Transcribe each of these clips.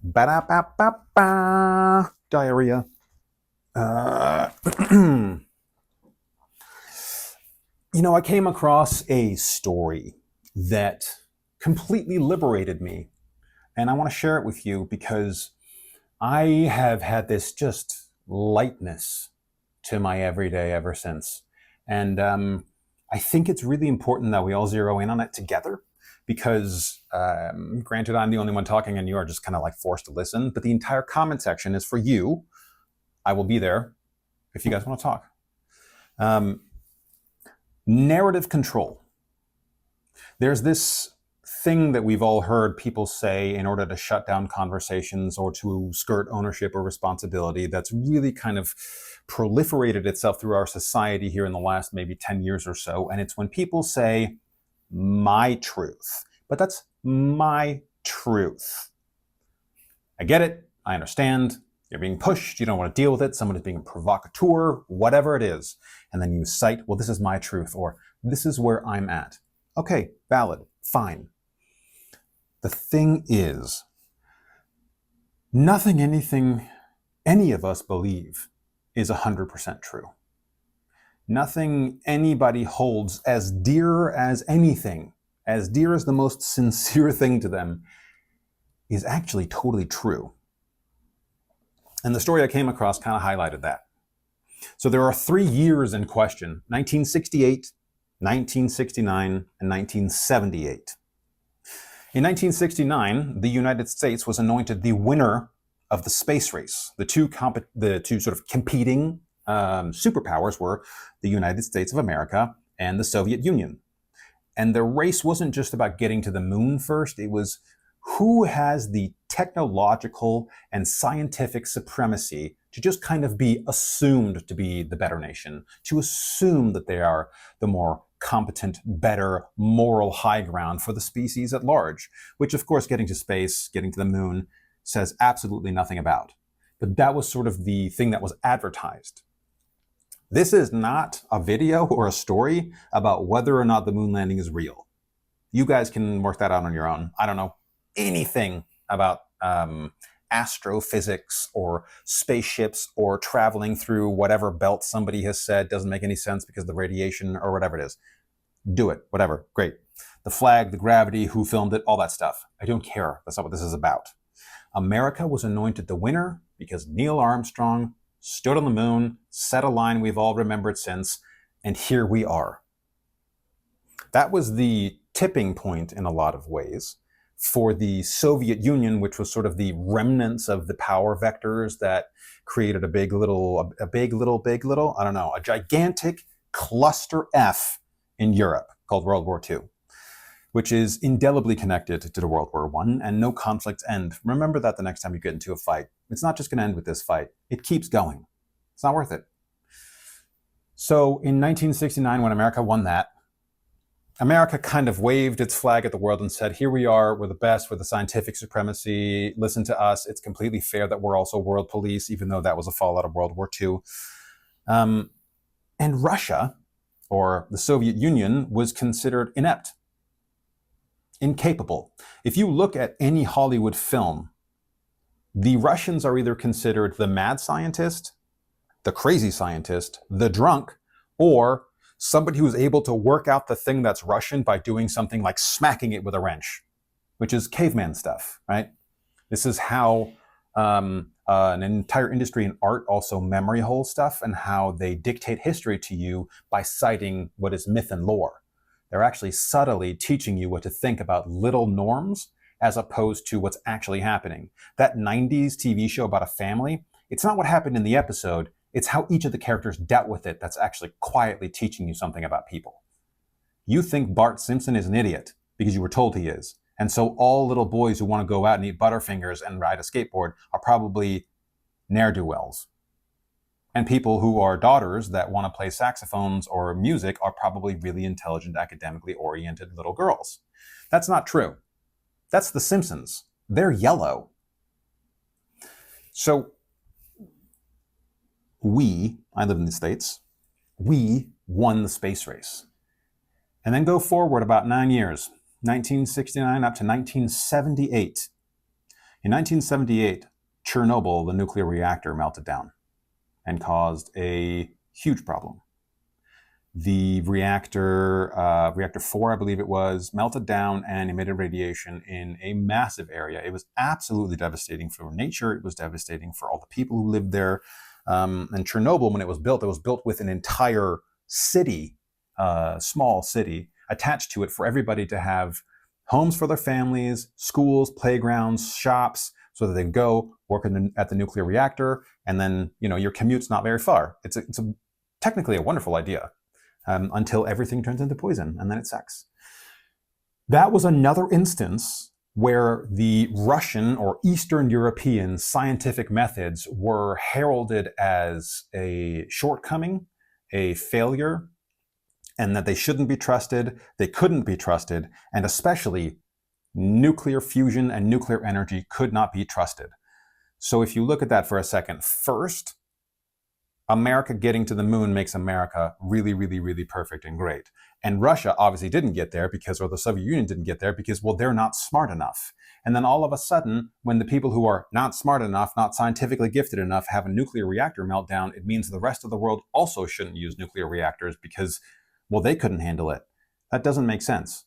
Ba-da-ba-ba-ba. Diarrhea. I came across a story that completely liberated me, and I want to share it with you because I have had this just lightness to my everyday ever since. And I think it's really important that we all zero in on it together because, granted, I'm the only one talking and you are just kind of like forced to listen, but the entire comment section is for you. I will be there if you guys want to talk. Narrative control. There's this thing that we've all heard people say in order to shut down conversations or to skirt ownership or responsibility that's really kind of proliferated itself through our society here in the last maybe 10 years or so. And it's when people say, my truth. But that's my truth. I get it. I understand. You're being pushed. You don't want to deal with it. Someone is being a provocateur, whatever it is. And then you cite, well, this is my truth, or this is where I'm at. Okay, valid, fine. The thing is, nothing any of us believe is 100% true. Nothing anybody holds as dear as anything, as dear as the most sincere thing to them, is actually totally true. And the story I came across kind of highlighted that. So there are 3 years in question: 1968, 1969, and 1978. In 1969, the United States was anointed the winner of the space race. The two sort of competing superpowers were the United States of America and the Soviet Union. And the race wasn't just about getting to the moon first. It was who has the technological and scientific supremacy to just kind of be assumed to be the better nation, to assume that they are the more competent, better, moral high ground for the species at large, which of course getting to space, getting to the moon, says absolutely nothing about. But that was sort of the thing that was advertised. This is not a video or a story about whether or not the moon landing is real. You guys can work that out on your own. I don't know anything about astrophysics or spaceships or traveling through whatever belt somebody has said doesn't make any sense because of the radiation or whatever it is. Do it, whatever, great. The flag, the gravity, who filmed it, all that stuff. I don't care. That's not what this is about. America was anointed the winner because Neil Armstrong stood on the moon, set a line we've all remembered since, and here we are. That was the tipping point in a lot of ways for the Soviet Union, which was sort of the remnants of the power vectors that created a gigantic cluster F in Europe called World War II, which is indelibly connected to the World War I, and no conflicts end. Remember that the next time you get into a fight. It's not just going to end with this fight. It keeps going. It's not worth it. So in 1969, when America won that, America kind of waved its flag at the world and said, here we are, we're the best, we're the scientific supremacy, listen to us, it's completely fair that we're also world police, even though that was a fallout of World War II. And Russia, or the Soviet Union, was considered inept, incapable. If you look at any Hollywood film, the Russians are either considered the mad scientist, the crazy scientist, the drunk, or somebody who's able to work out the thing that's Russian by doing something like smacking it with a wrench, which is caveman stuff, right? This is how an entire industry in art also memory hole stuff, and how they dictate history to you by citing what is myth and lore. They're actually subtly teaching you what to think about little norms as opposed to what's actually happening. That 90s TV show about a family, it's not what happened in the episode, it's how each of the characters dealt with it that's actually quietly teaching you something about people. You think Bart Simpson is an idiot because you were told he is. And so all little boys who want to go out and eat Butterfingers and ride a skateboard are probably ne'er-do-wells. And people who are daughters that want to play saxophones or music are probably really intelligent, academically oriented little girls. That's not true. That's The Simpsons. They're yellow. So I live in the States, we won the space race. And then go forward about 9 years. 1969 up to 1978. In 1978, Chernobyl, the nuclear reactor, melted down and caused a huge problem. The reactor 4, I believe it was, melted down and emitted radiation in a massive area. It was absolutely devastating for nature. It was devastating for all the people who lived there. And Chernobyl, when it was built with an entire city, small city, attached to it for everybody to have homes for their families, schools, playgrounds, shops, so that they can go work at the nuclear reactor, and then your commute's not very far. It's technically a wonderful idea. Until everything turns into poison, and then it sucks. That was another instance where the Russian or Eastern European scientific methods were heralded as a shortcoming, a failure, and that they shouldn't be trusted, they couldn't be trusted, and especially nuclear fusion and nuclear energy could not be trusted. So if you look at that for a second, first, America getting to the moon makes America really, really, really perfect and great. And Russia obviously didn't get there or the Soviet Union didn't get there because, well, they're not smart enough. And then all of a sudden, when the people who are not smart enough, not scientifically gifted enough, have a nuclear reactor meltdown, it means the rest of the world also shouldn't use nuclear reactors because, well, they couldn't handle it. That doesn't make sense.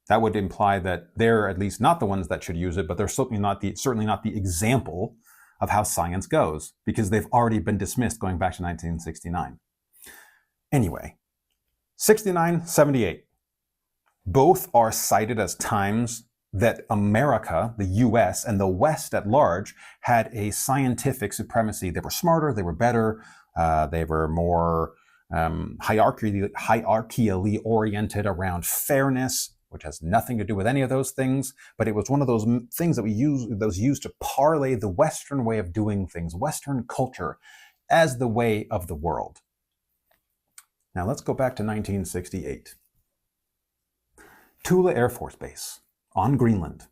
That would imply that they're at least not the ones that should use it, but they're certainly not the example of how science goes, because they've already been dismissed going back to 1969. Anyway, 69, 78. Both are cited as times that America, the US, and the West at large had a scientific supremacy. They were smarter, they were better, they were more hierarchically oriented around fairness, which has nothing to do with any of those things, but it was one of those things that used to parlay the Western way of doing things, Western culture, as the way of the world. Now let's go back to 1968. Thule Air Force Base on Greenland.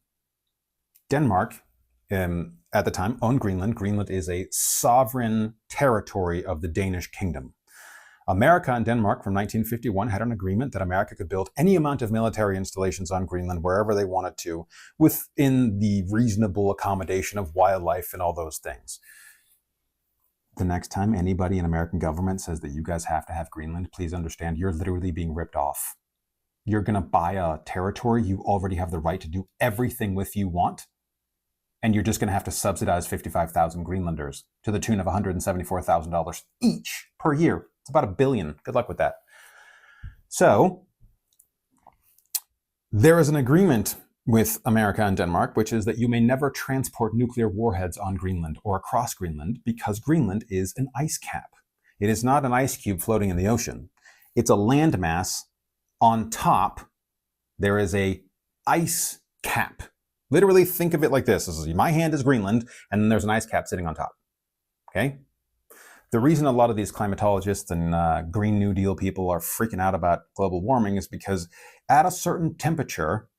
Denmark, at the time, owned Greenland. Greenland is a sovereign territory of the Danish kingdom. America and Denmark from 1951 had an agreement that America could build any amount of military installations on Greenland wherever they wanted to, within the reasonable accommodation of wildlife and all those things. The next time anybody in American government says that you guys have to have Greenland, please understand you're literally being ripped off. You're going to buy a territory you already have the right to do everything with you want, and you're just going to have to subsidize 55,000 Greenlanders to the tune of $174,000 each per year. It's about $1 billion. Good luck with that. So there is an agreement with America and Denmark, which is that you may never transport nuclear warheads on Greenland or across Greenland because Greenland is an ice cap. It is not an ice cube floating in the ocean. It's a landmass. On top, there is a ice cap. Literally think of it like this. My hand is Greenland, and then there's an ice cap sitting on top. Okay? The reason a lot of these climatologists and Green New Deal people are freaking out about global warming is because at a certain temperature,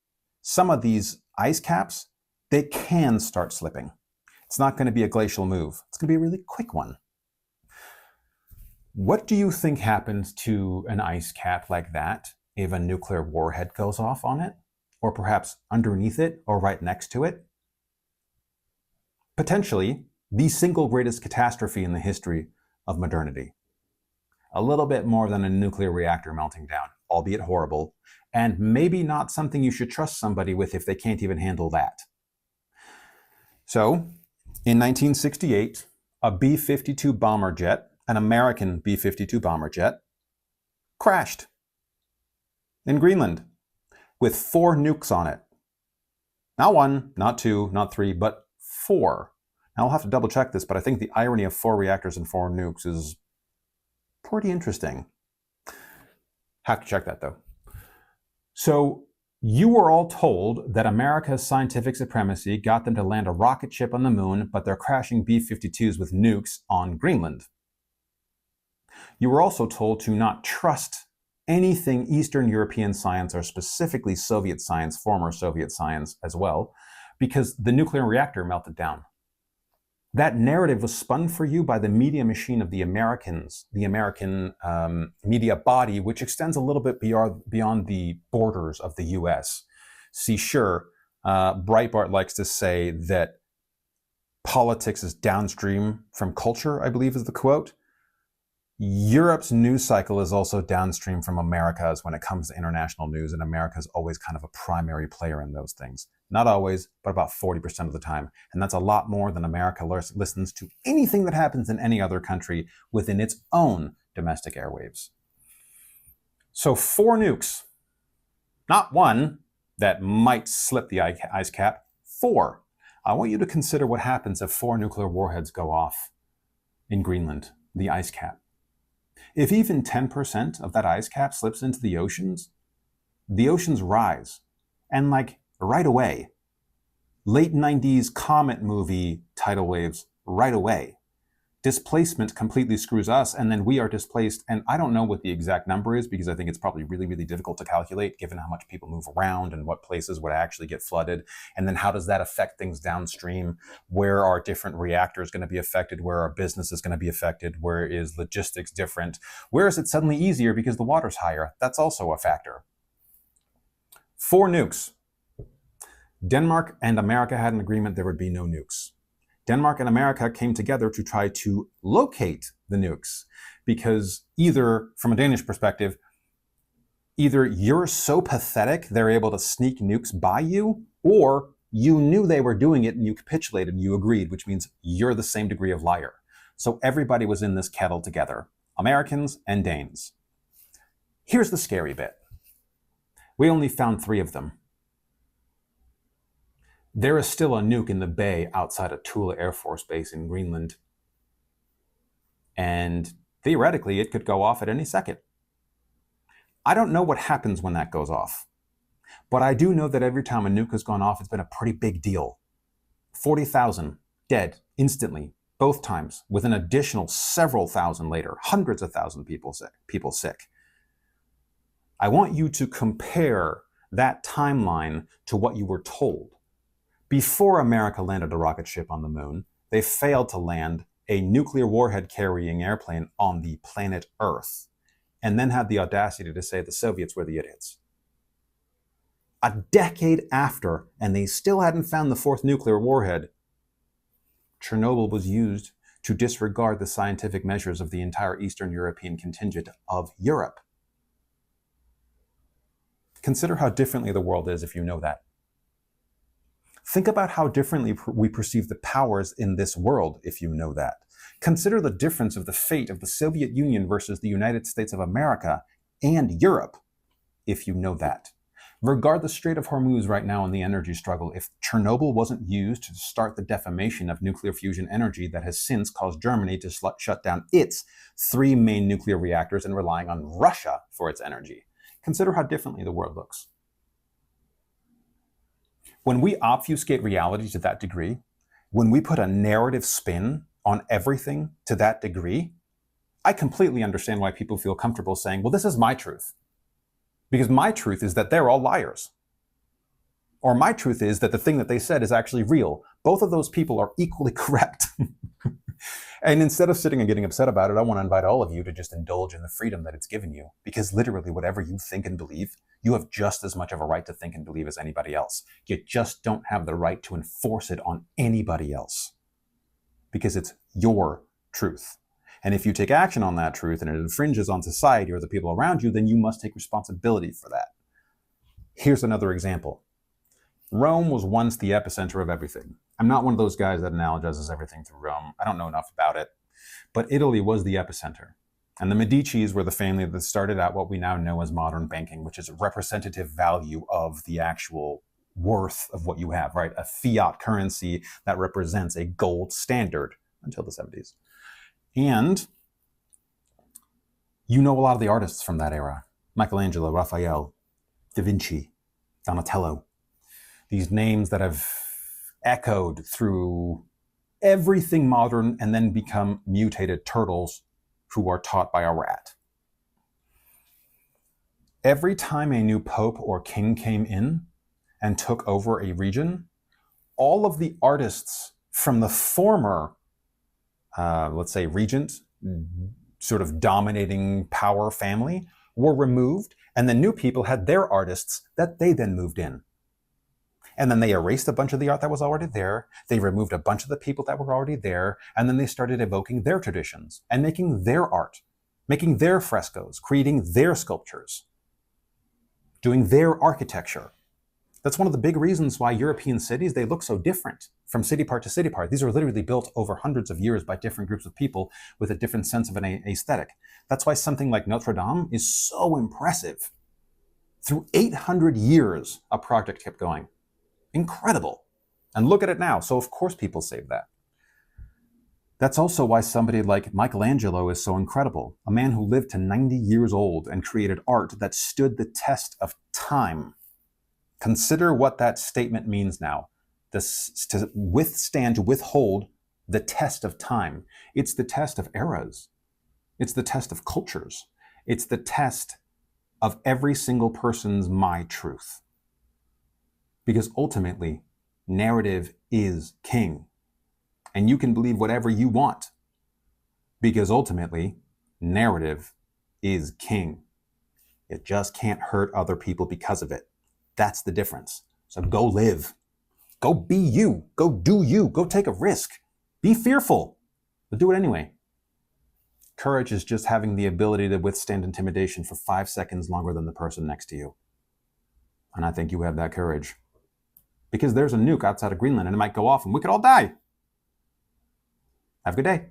some of these ice caps, they can start slipping. It's not going to be a glacial move. It's going to be a really quick one. What do you think happens to an ice cap like that if a nuclear warhead goes off on it? Or perhaps underneath it or right next to it? Potentially the single greatest catastrophe in the history of modernity. A little bit more than a nuclear reactor melting down, albeit horrible, and maybe not something you should trust somebody with if they can't even handle that. So, in 1968, a B-52 bomber jet, an American B-52 bomber jet, crashed in Greenland with 4 nukes on it. Not 1, not 2, not 3, but 4. Now, I'll have to double check this, but I think the irony of 4 reactors and 4 nukes is pretty interesting. Have to check that, though. So, you were all told that America's scientific supremacy got them to land a rocket ship on the moon, but they're crashing B-52s with nukes on Greenland. You were also told to not trust anything Eastern European science, or specifically Soviet science, former Soviet science as well, because the nuclear reactor melted down. That narrative was spun for you by the media machine of the Americans, the American media body, which extends a little bit beyond the borders of the US. See, sure, Breitbart likes to say that politics is downstream from culture, I believe is the quote. Europe's news cycle is also downstream from America's when it comes to international news, and America's always kind of a primary player in those things. Not always, but about 40% of the time. And that's a lot more than America listens to anything that happens in any other country within its own domestic airwaves. So 4 nukes, not one that might slip the ice cap, 4. I want you to consider what happens if 4 nuclear warheads go off in Greenland, the ice cap. If even 10% of that ice cap slips into the oceans rise. And like right away. Late 90s comet movie tidal waves right away. Displacement completely screws us, and then we are displaced. And I don't know what the exact number is because I think it's probably really, really difficult to calculate given how much people move around and what places would actually get flooded. And then how does that affect things downstream? Where are different reactors going to be affected? Where are businesses going to be affected? Where is logistics different? Where is it suddenly easier because the water's higher? That's also a factor. 4 nukes. Denmark and America had an agreement there would be no nukes. Denmark and America came together to try to locate the nukes because either, from a Danish perspective, either you're so pathetic they're able to sneak nukes by you, or you knew they were doing it and you capitulated and you agreed, which means you're the same degree of liar. So everybody was in this kettle together, Americans and Danes. Here's the scary bit. We only found 3 of them. There is still a nuke in the bay outside of Thule Air Force Base in Greenland. And theoretically, it could go off at any second. I don't know what happens when that goes off. But I do know that every time a nuke has gone off, it's been a pretty big deal. 40,000 dead instantly, both times, with an additional several thousand later, hundreds of thousands of people sick. I want you to compare that timeline to what you were told. Before America landed a rocket ship on the moon, they failed to land a nuclear warhead carrying airplane on the planet Earth, and then had the audacity to say the Soviets were the idiots. A decade after, and they still hadn't found the 4th nuclear warhead, Chernobyl was used to disregard the scientific measures of the entire Eastern European contingent of Europe. Consider how differently the world is if you know that. Think about how differently we perceive the powers in this world if you know that. Consider the difference of the fate of the Soviet Union versus the United States of America and Europe if you know that. Regard the Strait of Hormuz right now in the energy struggle. If Chernobyl wasn't used to start the defamation of nuclear fusion energy that has since caused Germany to shut down its 3 main nuclear reactors and relying on Russia for its energy. Consider how differently the world looks. When we obfuscate reality to that degree, when we put a narrative spin on everything to that degree, I completely understand why people feel comfortable saying, well, this is my truth. Because my truth is that they're all liars. Or my truth is that the thing that they said is actually real. Both of those people are equally correct. And instead of sitting and getting upset about it, I want to invite all of you to just indulge in the freedom that it's given you. Because literally whatever you think and believe, you have just as much of a right to think and believe as anybody else. You just don't have the right to enforce it on anybody else. Because it's your truth. And if you take action on that truth and it infringes on society or the people around you, then you must take responsibility for that. Here's another example. Rome was once the epicenter of everything. I'm not one of those guys that analogizes everything to Rome. I don't know enough about it. But Italy was the epicenter. And the Medicis were the family that started out what we now know as modern banking, which is a representative value of the actual worth of what you have, right? A fiat currency that represents a gold standard until the 70s. And you know a lot of the artists from that era. Michelangelo, Raphael, Da Vinci, Donatello. These names that have echoed through everything modern and then become mutated turtles who are taught by a rat. Every time a new pope or king came in and took over a region, all of the artists from the former, let's say, regent, sort of dominating power family, were removed, and the new people had their artists that they then moved in. And then they erased a bunch of the art that was already there. They removed a bunch of the people that were already there. And then they started evoking their traditions and making their art, making their frescoes, creating their sculptures, doing their architecture. That's one of the big reasons why European cities, they look so different from city part to city part. These are literally built over hundreds of years by different groups of people with a different sense of an aesthetic. That's why something like Notre Dame is so impressive. Through 800 years, a project kept going. Incredible. And look at it now. So of course people save that. That's also why somebody like Michelangelo is so incredible. A man who lived to 90 years old and created art that stood the test of time. Consider what that statement means now. To withstand, to withhold the test of time. It's the test of eras. It's the test of cultures. It's the test of every single person's my truth. Because ultimately, narrative is king. And you can believe whatever you want. Because ultimately, narrative is king. It just can't hurt other people because of it. That's the difference. So go live. Go be you. Go do you. Go take a risk. Be fearful, but do it anyway. Courage is just having the ability to withstand intimidation for 5 seconds longer than the person next to you. And I think you have that courage. Because there's a nuke outside of Greenland and it might go off and we could all die. Have a good day.